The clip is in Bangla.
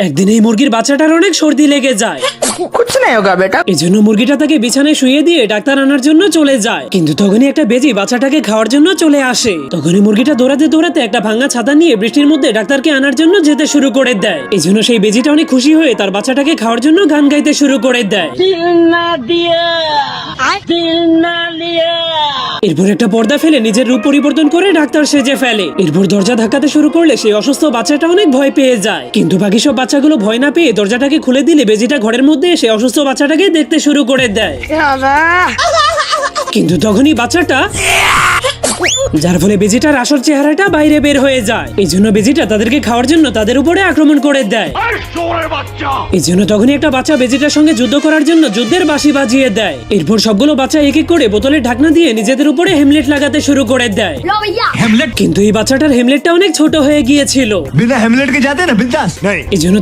একদিন এই মুরগির বাচ্চাটার অনেক সর্দি লেগে যায়। कुछ नहीं होगा बेटा। এজন্য মুরগিটা তাকে বিছানায় শুইয়ে দিয়ে ডাক্তার আনার জন্য চলে যায়। কিন্তু তখনই একটা বেজি বাচ্চাটাকে খাওয়ার জন্য চলে আসে। তখনই মুরগিটা দৌড়াতে দৌড়াতে একটা ভাঙা ছাতা নিয়ে বৃষ্টির মধ্যে ডাক্তারকে আনার জন্য যেতে শুরু করে দেয়। এজন্য সেই বেজিটা অনেক খুশি হয়ে তার বাচ্চাটাকে খাওয়ার জন্য গান গাইতে শুরু করে দেয়। এরপর একটা পর্দা ফেলে নিজের রূপ পরিবর্তন করে ডাক্তার সেজে ফেলে। এরপর দরজা ধাক্কাতে শুরু করলে সেই অসুস্থ বাচ্চাটা অনেক ভয় পেয়ে যায়। কিন্তু বাকি সব বাচ্চাগুলো ভয় না পেয়ে দরজাটাকে খুলে দিলে বেজিটা ঘরের মধ্যে এসে অসুস্থ বাচ্চাটাকে দেখতে শুরু করে দেয়। কিন্তু তখনই বাচ্চাটা, যার ফলে বেজিটার আসল চেহারাটা বাইরে বের হয়ে যায়। এই জন্য বেজিটা তাদেরকে খাওয়ার জন্য তাদের উপরে আক্রমণ করে দেয়। এই জন্য তখনই একটা বাচ্চা বেজিটার সঙ্গে যুদ্ধ করার জন্য যুদ্ধের বাঁশি বাজিয়ে দেয়। এরপর সবগুলো বাচ্চা এক এক করে বোতলের ঢাকনা দিয়ে নিজেদের উপরে হেমলেট লাগাতে শুরু করে দেয়। हेमलेट কিন্তু এই বাচ্চাটার হেমলেটটা অনেক ছোট হয়ে গিয়েছিল। बिना हेमलेट के जाते ना बिंदास नहीं। এই জন্য